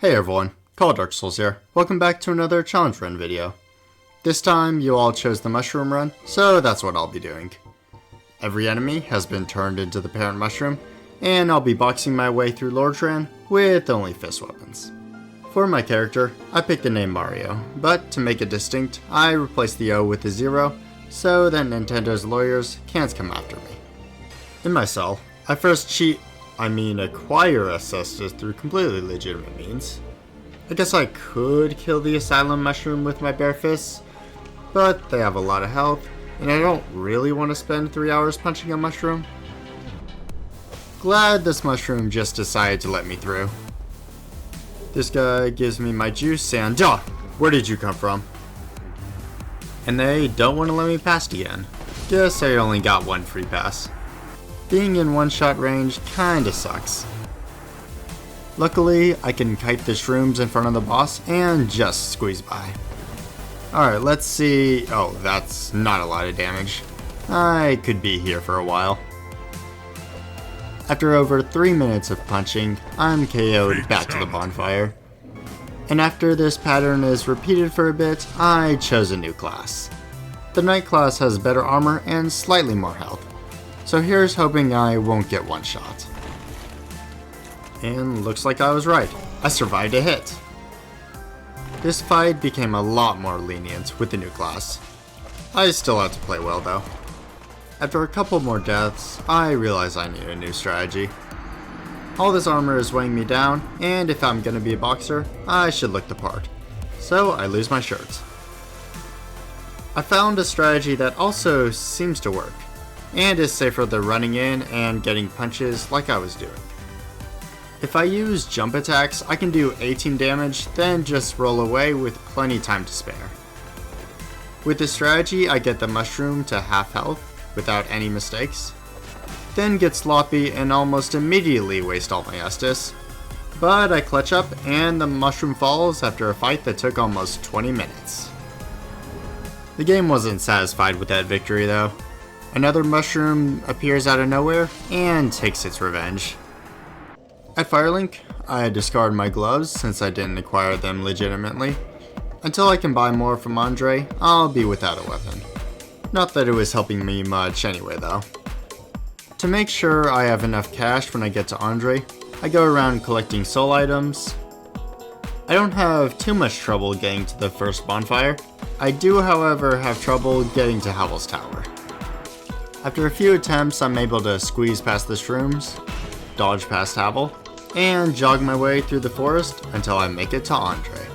Hey everyone, Call Dark Souls here. Welcome back to another challenge run video. This time you all chose the mushroom run, so that's what I'll be doing. Every enemy has been turned into the parent mushroom, and I'll be boxing my way through Lordran with only fist weapons. For my character, I picked the name Mario, but to make it distinct, I replaced the O with a 0, so that Nintendo's lawyers can't come after me. In my cell, I first acquire Asylum through completely legitimate means. I guess I could kill the Asylum mushroom with my bare fists, but they have a lot of health, and I don't really want to spend 3 hours punching a mushroom. Glad this mushroom just decided to let me through. This guy gives me my juice and where did you come from? And they don't want to let me pass again. Guess I only got one free pass. Being in one-shot range kinda sucks. Luckily, I can kite the shrooms in front of the boss and just squeeze by. Alright, let's see. Oh, that's not a lot of damage. I could be here for a while. After over 3 minutes of punching, I'm KO'd back to the bonfire. And after this pattern is repeated for a bit, I chose a new class. The Knight class has better armor and slightly more health. So here's hoping I won't get one shot. And looks like I was right. I survived a hit. This fight became a lot more lenient with the new class. I still have to play well though. After a couple more deaths, I realize I need a new strategy. All this armor is weighing me down, and if I'm gonna be a boxer, I should look the part. So I lose my shirt. I found a strategy that also seems to work, and is safer than running in and getting punches like I was doing. If I use jump attacks, I can do 18 damage, then just roll away with plenty time to spare. With this strategy, I get the mushroom to half health without any mistakes, then get sloppy and almost immediately waste all my Estus. But I clutch up and the mushroom falls after a fight that took almost 20 minutes. The game wasn't satisfied with that victory though. Another mushroom appears out of nowhere and takes its revenge. At Firelink, I discard my gloves since I didn't acquire them legitimately. Until I can buy more from Andre, I'll be without a weapon. Not that it was helping me much anyway though. To make sure I have enough cash when I get to Andre, I go around collecting soul items. I don't have too much trouble getting to the first bonfire. I do however have trouble getting to Havel's tower. After a few attempts, I'm able to squeeze past the shrooms, dodge past Havel, and jog my way through the forest until I make it to Andre.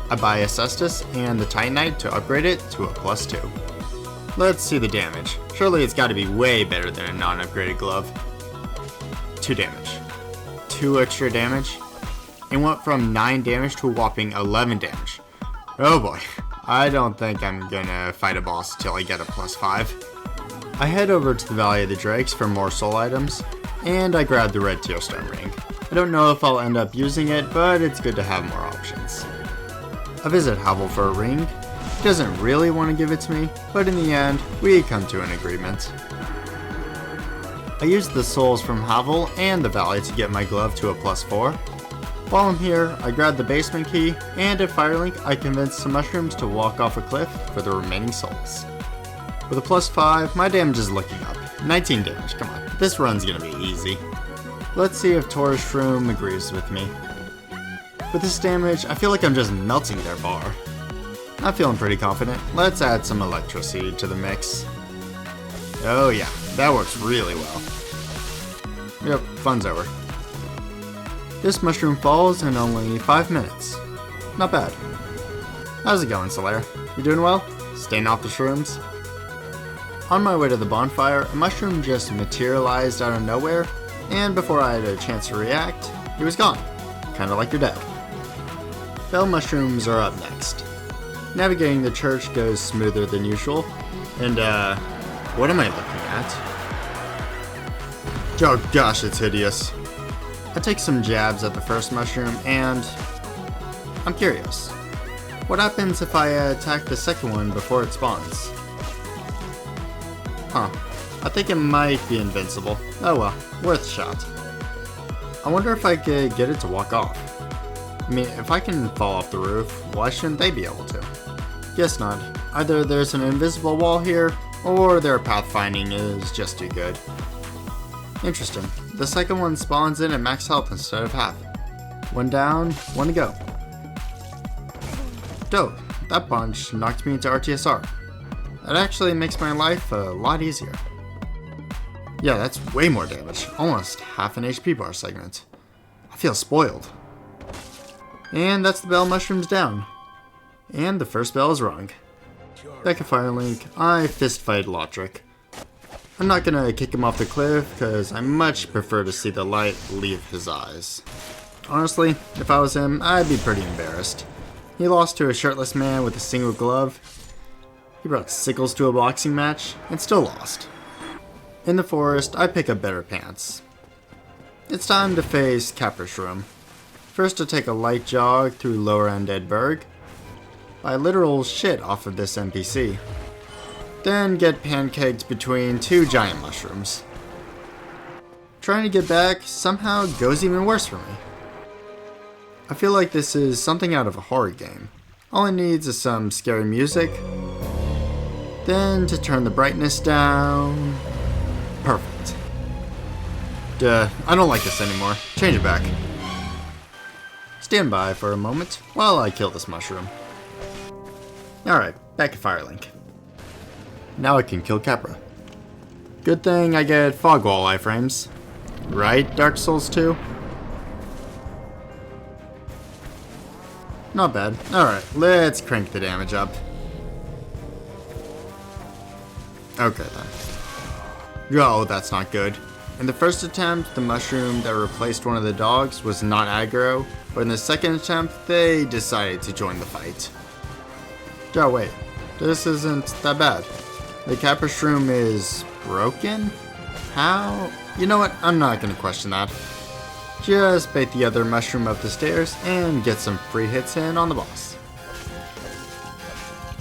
I buy a Cestus and the Titanite to upgrade it to a +2. Let's see the damage. Surely it's gotta be way better than a non-upgraded glove. 2 damage. 2 extra damage. It went from 9 damage to a whopping 11 damage. Oh boy, I don't think I'm gonna fight a boss till I get a +5. I head over to the Valley of the Drakes for more soul items, and I grab the red tearstone ring. I don't know if I'll end up using it, but it's good to have more options. I visit Havel for a ring. He doesn't really want to give it to me, but in the end, we come to an agreement. I use the souls from Havel and the Valley to get my glove to a +4. While I'm here, I grab the basement key, and at Firelink, I convince some mushrooms to walk off a cliff for the remaining souls. With a +5, my damage is looking up. 19 damage, come on, this run's gonna be easy. Let's see if Taurus Shroom agrees with me. With this damage, I feel like I'm just melting their bar. I'm feeling pretty confident. Let's add some Electro Seed to the mix. Oh yeah, that works really well. Yep, fun's over. This mushroom falls in only 5 minutes. Not bad. How's it going, Solaire? You doing well? Staying off the shrooms? On my way to the bonfire, a mushroom just materialized out of nowhere, and before I had a chance to react, he was gone. Kinda like your dad. Bell mushrooms are up next. Navigating the church goes smoother than usual, and what am I looking at? Oh gosh, it's hideous. I take some jabs at the first mushroom, and I'm curious. What happens if I attack the second one before it spawns? Huh, I think it might be invincible. Oh well, worth a shot. I wonder if I could get it to walk off. I mean, if I can fall off the roof, why shouldn't they be able to? Guess not. Either there's an invisible wall here, or their pathfinding is just too good. Interesting. The second one spawns in at max health instead of half. One down, one to go. Dope. That punch knocked me into RTSR. That actually makes my life a lot easier. Yeah, that's way more damage. Almost half an HP bar segment. I feel spoiled. And that's the bell mushrooms down. And the first bell is rung. Back at Firelink, I fist fight Lotric. I'm not gonna kick him off the cliff, because I much prefer to see the light leave his eyes. Honestly, if I was him, I'd be pretty embarrassed. He lost to a shirtless man with a single glove. He brought sickles to a boxing match, and still lost. In the forest, I pick up better pants. It's time to face Capra. First to take a light jog through lower Undead Burg. Buy literal shit off of this NPC. Then get pancaked between two giant mushrooms. Trying to get back somehow goes even worse for me. I feel like this is something out of a horror game. All it needs is some scary music. Then to turn the brightness down. Perfect. Duh, I don't like this anymore. Change it back. Stand by for a moment while I kill this mushroom. Alright, back at Firelink. Now I can kill Capra. Good thing I get fog wall iframes. Right, Dark Souls 2? Not bad. Alright, let's crank the damage up. Okay then. Oh, that's not good. In the first attempt, the mushroom that replaced one of the dogs was not aggro, but in the second attempt, they decided to join the fight. Oh wait, this isn't that bad. The Capra Shroom is broken? How? You know what, I'm not gonna question that. Just bait the other mushroom up the stairs and get some free hits in on the boss.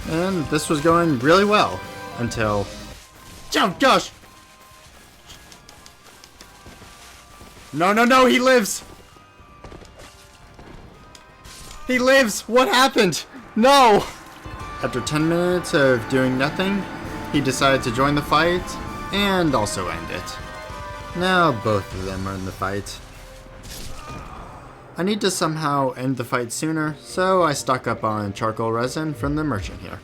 And this was going really well, until... Oh gosh! No, he lives! He lives! What happened? No! After 10 minutes of doing nothing, he decided to join the fight, and also end it. Now both of them are in the fight. I need to somehow end the fight sooner, so I stock up on charcoal resin from the merchant here.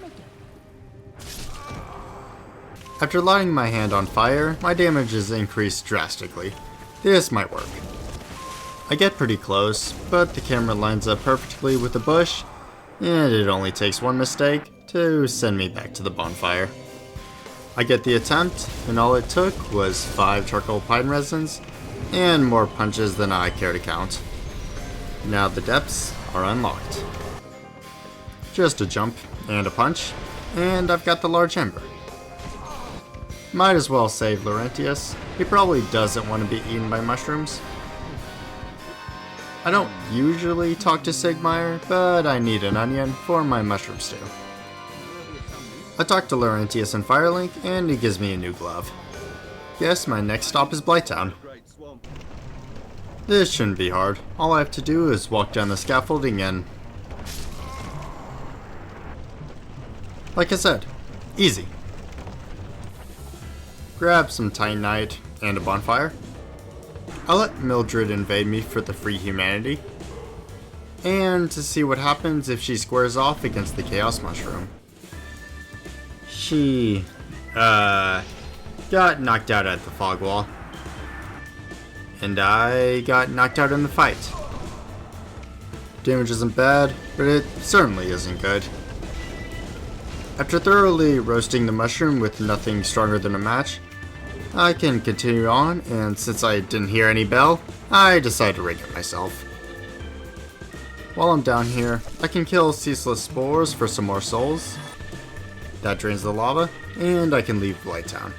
After lighting my hand on fire, my damage is increased drastically. This might work. I get pretty close, but the camera lines up perfectly with the bush, and it only takes one mistake to send me back to the bonfire. I get the attempt, and all it took was 5 charcoal pine resins, and more punches than I care to count. Now the depths are unlocked. Just a jump and a punch, and I've got the large ember. Might as well save Laurentius. He probably doesn't want to be eaten by mushrooms. I don't usually talk to Sigmire, but I need an onion for my mushroom stew. I talk to Laurentius in Firelink, and he gives me a new glove. Guess my next stop is Blighttown. This shouldn't be hard. All I have to do is walk down the scaffolding and... like I said, easy. Grab some Titanite and a bonfire. I'll let Mildred invade me for the free humanity. And to see what happens if she squares off against the Chaos Mushroom. She, got knocked out at the fog wall. And I got knocked out in the fight. Damage isn't bad, but it certainly isn't good. After thoroughly roasting the mushroom with nothing stronger than a match, I can continue on, and since I didn't hear any bell, I decide to rig it myself. While I'm down here, I can kill ceaseless spores for some more souls. That drains the lava, and I can leave Blighttown.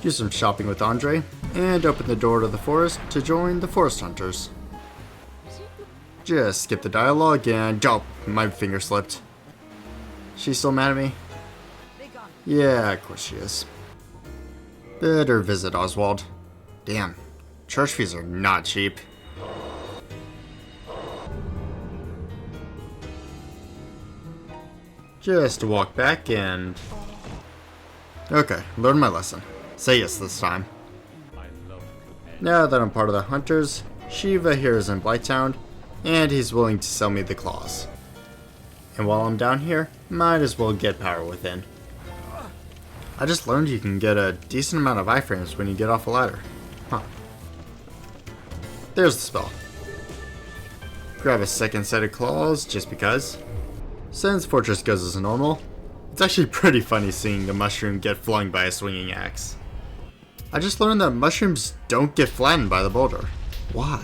Do some shopping with Andre, and open the door to the forest to join the forest hunters. Just skip the dialogue and... oh, my finger slipped. She's still mad at me? Yeah, of course she is. Better visit Oswald. Damn, church fees are not cheap. just to walk back and... Okay, learned my lesson. Say yes this time. Now that I'm part of the Hunters, Shiva here is in Blighttown, and he's willing to sell me the claws. And while I'm down here, might as well get power within. I just learned you can get a decent amount of iframes when you get off a ladder. Huh. There's the spell. Grab a second set of claws, just because. Since Fortress goes as normal, it's actually pretty funny seeing the mushroom get flung by a swinging axe. I just learned that mushrooms don't get flattened by the boulder. Why?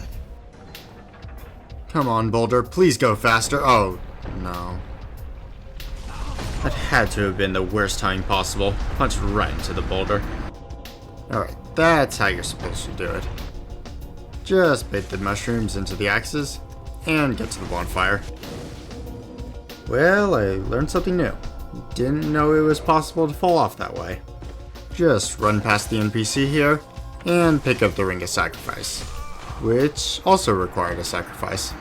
Come on, boulder, please go faster. Oh, no. That had to have been the worst timing possible. Punched right into the boulder. Alright, that's how you're supposed to do it. Just bait the mushrooms into the axes and get to the bonfire. Well, I learned something new. Didn't know it was possible to fall off that way. Just run past the NPC here and pick up the Ring of Sacrifice, which also required a sacrifice.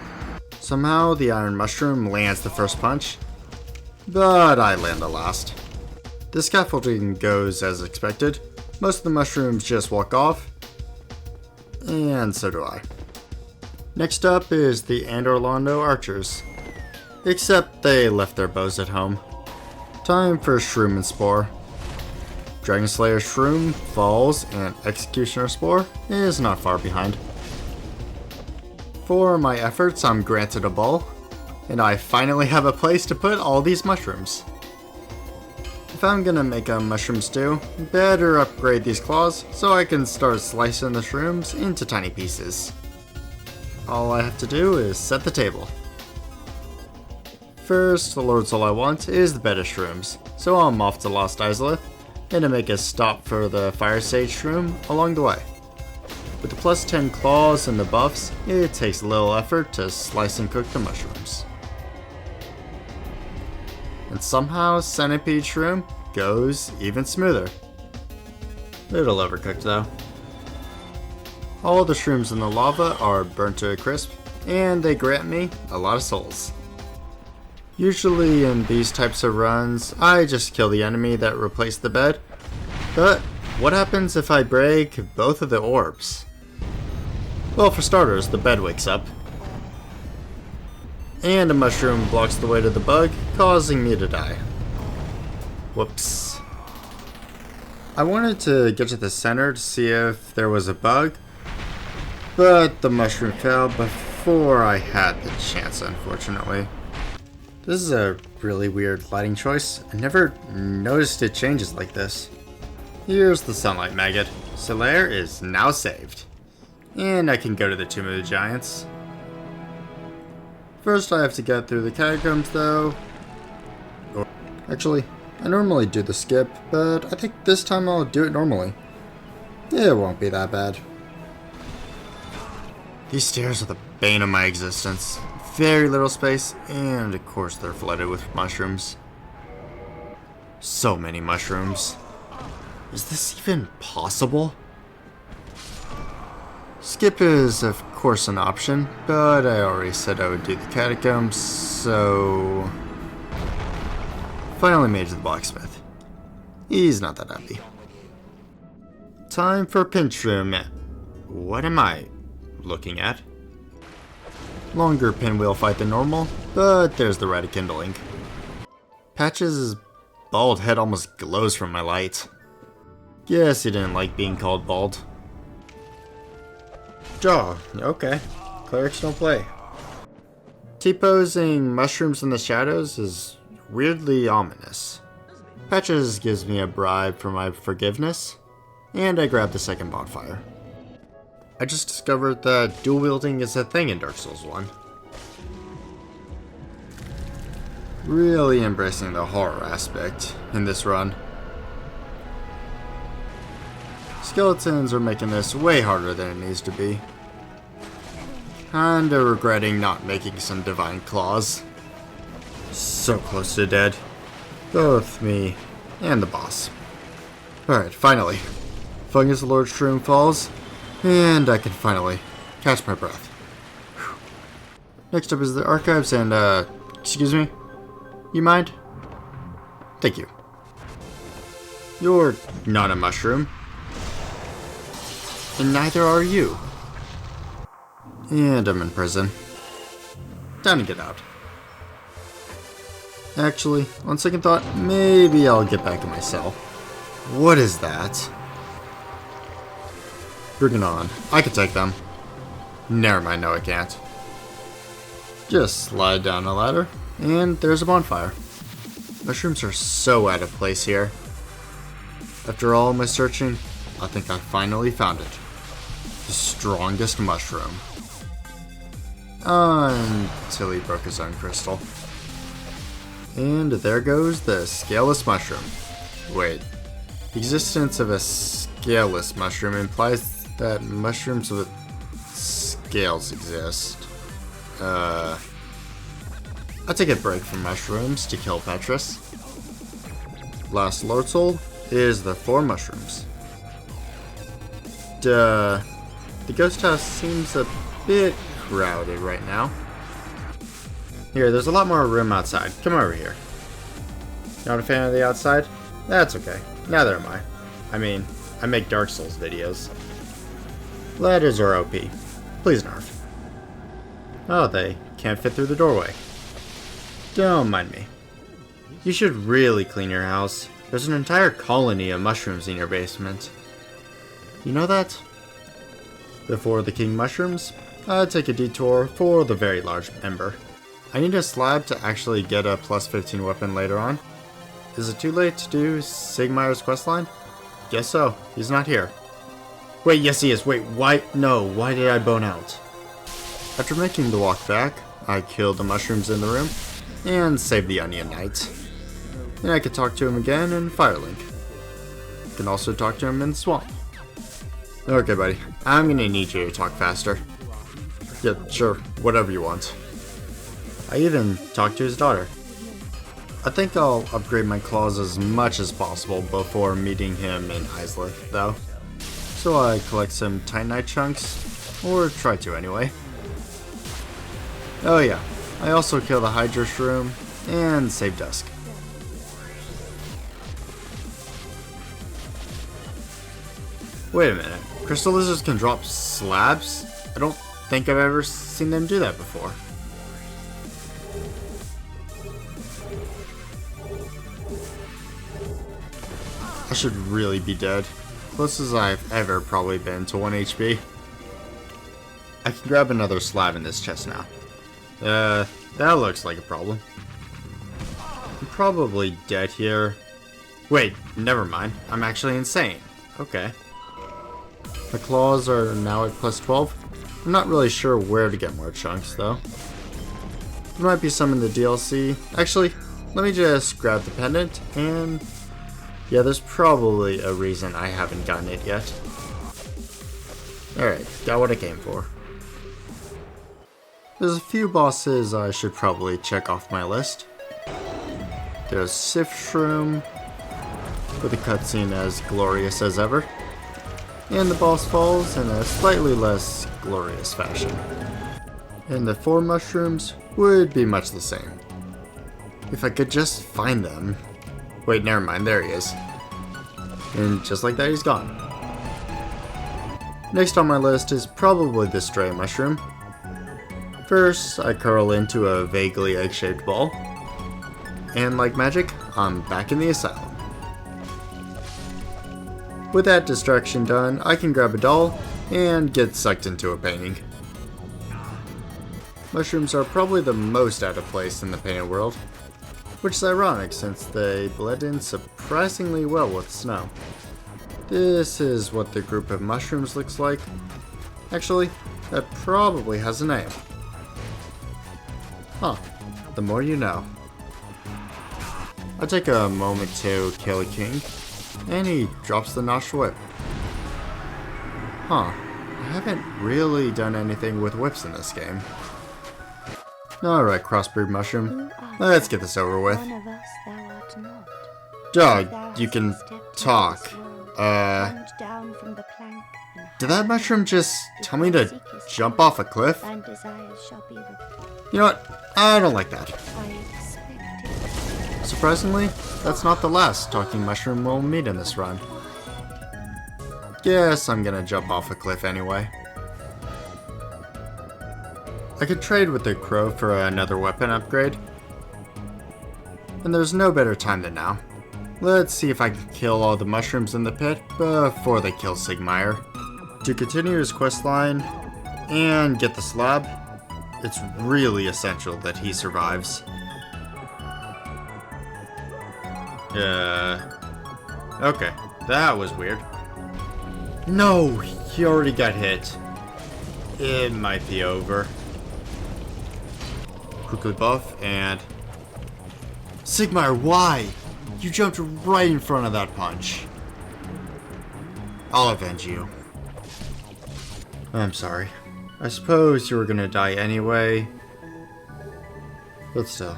Somehow the Iron Mushroom lands the first punch, but I land the last. The scaffolding goes as expected. Most of the mushrooms just walk off, and so do I. Next up is the Anor Londo Archers, except they left their bows at home. Time for Shroom and Spore. Dragon Slayer Shroom falls and Executioner Spore is not far behind. For my efforts, I'm granted a bowl, and I finally have a place to put all these mushrooms. If I'm gonna make a mushroom stew, better upgrade these claws so I can start slicing the shrooms into tiny pieces. All I have to do is set the table. First, the Lord's all I want is the bed of shrooms, so I'm off to Lost Izalith, and to make a stop for the Fire Sage Shroom along the way. With the plus 10 claws and the buffs, it takes little effort to slice and cook the mushrooms. And somehow Centipede Shroom goes even smoother. Little overcooked though. All the shrooms in the lava are burnt to a crisp, and they grant me a lot of souls. Usually in these types of runs, I just kill the enemy that replaced the bed, but what happens if I break both of the orbs? Well, for starters, the bed wakes up, and a mushroom blocks the way to the bug, causing me to die. Whoops. I wanted to get to the center to see if there was a bug, but the mushroom fell before I had the chance, unfortunately. This is a really weird lighting choice. I never noticed it changes like this. Here's the Sunlight Maggot. Solaire is now saved. And I can go to the Tomb of the Giants. First I have to get through the Catacombs though. Actually, I normally do the skip, but I think this time I'll do it normally. It won't be that bad. These stairs are the bane of my existence. Very little space, and of course they're flooded with mushrooms. So many mushrooms. Is this even possible? Skip is of course an option, but I already said I would do the Catacombs, so... Finally made it to the blacksmith. He's not that happy. Time for pinch room. What am I looking at? Longer pinwheel fight than normal, but there's the red kindling. Patch's bald head almost glows from my light. Guess he didn't like being called bald. Jaw, okay. Clerics don't play. T-posing mushrooms in the shadows is weirdly ominous. Patches gives me a bribe for my forgiveness, and I grab the second bonfire. I just discovered that dual wielding is a thing in Dark Souls 1. Really embracing the horror aspect in this run. Skeletons are making this way harder than it needs to be. Kinda regretting not making some divine claws. So close to dead. Both me and the boss. Alright, finally. Fungus Lord Shroom falls. And I can finally catch my breath. Whew. Next up is the archives and, excuse me? You mind? Thank you. You're not a mushroom. And neither are you. And I'm in prison. Time to get out. Actually, on second thought, maybe I'll get back in my cell. What is that? Bring it on. I can take them. Never mind, no I can't. Just slide down a ladder, and there's a bonfire. Mushrooms are so out of place here. After all my searching, I think I finally found it. The strongest mushroom. Until he broke his own crystal. And there goes the scaleless mushroom. Wait, the existence of a scaleless mushroom implies that mushrooms with scales exist. I take a break from mushrooms to kill Petrus. Last Lord Soul is the 4 mushrooms. The ghost house seems a bit crowded right now. Here, there's a lot more room outside. Come over here. Not a fan of the outside? That's okay. Neither am I. I mean, I make Dark Souls videos. Ladders are OP. Please nerf. Oh, they can't fit through the doorway. Don't mind me. You should really clean your house. There's an entire colony of mushrooms in your basement. You know that? Before the king mushrooms, I'd take a detour for the very large ember. I need a slab to actually get a plus 15 weapon later on. Is it too late to do Sigmayr's questline? Guess so. He's not here. Wait, yes he is. Wait, why? No, why did I bone out? After making the walk back, I killed the mushrooms in the room and saved the Onion Knight. Then I could talk to him again in Firelink. I can also talk to him in the swamp. Okay, buddy. I'm gonna need you to talk faster. Yeah, sure. Whatever you want. I even talked to his daughter. I think I'll upgrade my claws as much as possible before meeting him in Izalith, though. So I collect some Titanite chunks, or try to anyway. Oh yeah, I also kill the Hydra Shroom and save Dusk. Wait a minute, crystal lizards can drop slabs? I don't think I've ever seen them do that before. I should really be dead. Closest I've ever probably been to 1 HP. I can grab another slab in this chest now. That looks like a problem. I'm probably dead here. Wait, never mind. I'm actually insane. Okay. My claws are now at plus 12. I'm not really sure where to get more chunks though. There might be some in the DLC. Actually, let me just grab the pendant and... yeah, there's probably a reason I haven't gotten it yet. Alright, got what I came for. There's a few bosses I should probably check off my list. There's Sift Shroom, with a cutscene as glorious as ever. And the boss falls in a slightly less glorious fashion. And the 4 mushrooms would be much the same. If I could just find them. Wait, never mind, there he is. And just like that, he's gone. Next on my list is probably the Stray Mushroom. First, I curl into a vaguely egg-shaped ball. And like magic, I'm back in the Asylum. With that distraction done, I can grab a doll and get sucked into a painting. Mushrooms are probably the most out of place in the painted world. Which is ironic since they blend in surprisingly well with snow. This is what the group of mushrooms looks like. Actually, that probably has a name. Huh, the more you know. I take a moment to kill a king, and he drops the notched whip. Huh, I haven't really done anything with whips in this game. Alright, crossbreed mushroom. Let's get this over with. Dog, you can talk. Did that mushroom just tell me to jump off a cliff? You know what? I don't like that. Surprisingly, that's not the last talking mushroom we'll meet in this run. Guess I'm gonna jump off a cliff anyway. I could trade with the crow for another weapon upgrade. And there's no better time than now. Let's see if I can kill all the mushrooms in the pit before they kill Sigmire. To continue his questline and get the slab, it's really essential that he survives. Okay, that was weird. No, he already got hit. It might be over. Quickly buff and... Sigmire, why? You jumped right in front of that punch. I'll avenge you. I'm sorry. I suppose you were gonna die anyway. But still.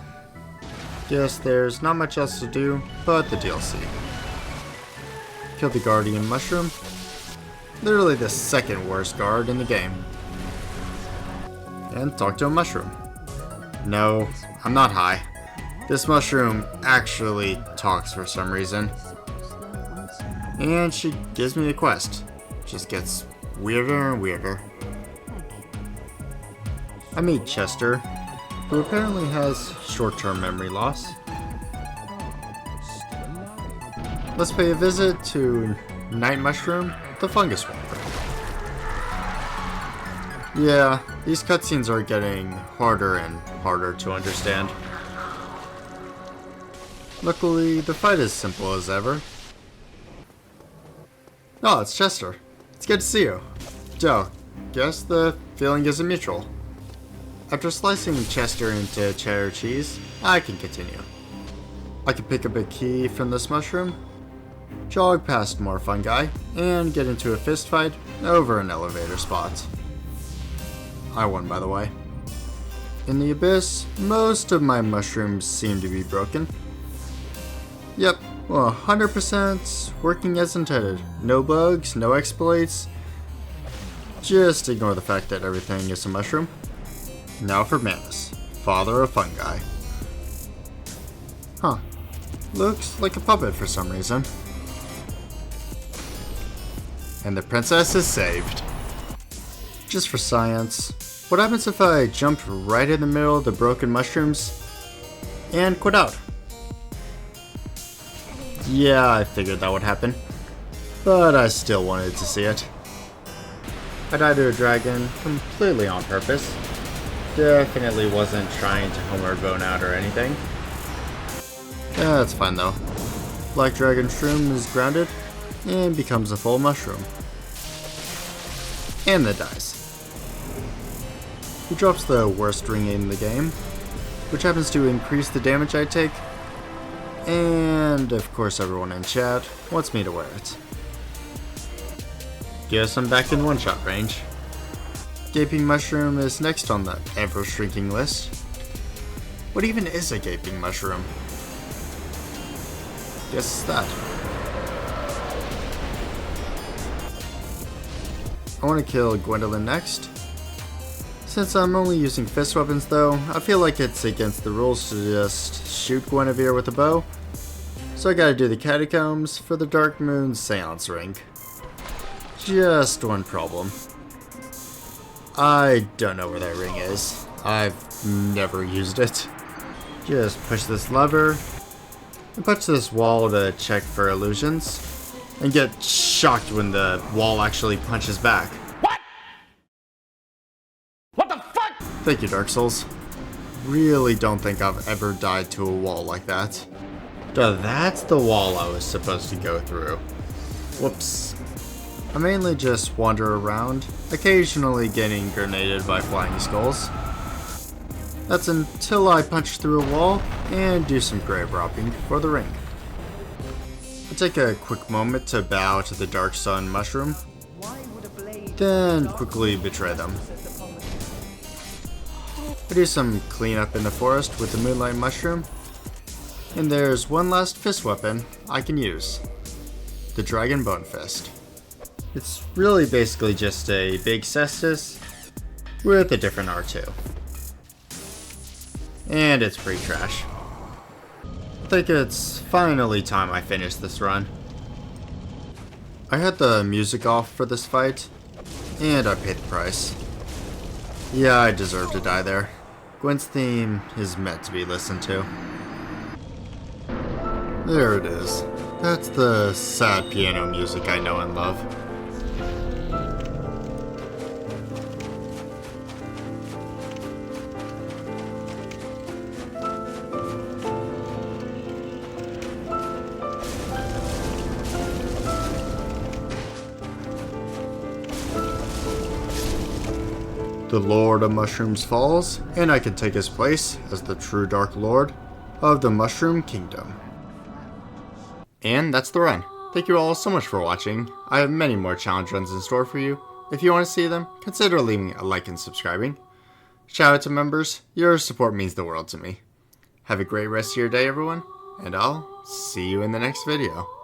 Guess there's not much else to do but the DLC. Kill the Guardian Mushroom. Literally the second worst guard in the game. And talk to a mushroom. No, I'm not high. This mushroom actually talks for some reason. And she gives me a quest. Just gets weirder and weirder. I meet Chester, who apparently has short-term memory loss. Let's pay a visit to Night Mushroom, the Fungus Walker. Yeah, these cutscenes are getting harder and harder to understand. Luckily, the fight is simple as ever. Oh, it's Chester. It's good to see you. Joe, guess the feeling isn't mutual. After slicing Chester into cheddar cheese, I can continue. I can pick up a key from this mushroom, jog past more fungi, and get into a fist fight over an elevator spot. I won, by the way. In the abyss, most of my mushrooms seem to be broken. Yep, well, 100% working as intended. No bugs, no exploits. Just ignore the fact that everything is a mushroom. Now for Manus, father of fungi. Huh. Looks like a puppet for some reason. And the princess is saved. Just for science, what happens if I jumped right in the middle of the broken mushrooms and quit out? Yeah, I figured that would happen, but I still wanted to see it. I died to a dragon completely on purpose. Definitely wasn't trying to homeward bone out or anything. Yeah, that's fine though. Black Dragon Shroom is grounded and becomes a full mushroom. And then dies. He drops the worst ring in the game, which happens to increase the damage I take. And of course everyone in chat wants me to wear it. Guess I'm back in one-shot range. Gaping Mushroom is next on the ever-shrinking list. What even is a Gaping Mushroom? Guess it's that. I want to kill Gwendolyn next. Since I'm only using fist weapons though, I feel like it's against the rules to just shoot Guinevere with a bow. So I gotta do the Catacombs for the Dark Moon Seance Ring. Just one problem. I don't know where that ring is. I've never used it. Just push this lever and punch this wall to check for illusions and get shocked when the wall actually punches back. What? What the fuck? Thank you, Dark Souls. Really don't think I've ever died to a wall like that. Duh, that's the wall I was supposed to go through. Whoops. I mainly just wander around, occasionally getting grenaded by flying skulls. That's until I punch through a wall and do some grave robbing for the ring. I take a quick moment to bow to the Dark Sun Mushroom, then quickly betray them. I do some cleanup in the forest with the Moonlight Mushroom, and there's one last fist weapon I can use. The Dragon Bone Fist. It's really basically just a big cestus with a different R2. And it's pretty trash. think it's finally time I finish this run. I had the music off for this fight, and I paid the price. Yeah, I deserve to die there. Gwen's theme is meant to be listened to. There it is. That's the sad piano music I know and love. The Lord of Mushrooms falls, and I can take his place as the true Dark Lord of the Mushroom Kingdom. And that's the run. Thank you all so much for watching. I have many more challenge runs in store for you. If you want to see them, consider leaving a like and subscribing. Shout out to members, your support means the world to me. Have a great rest of your day everyone, and I'll see you in the next video.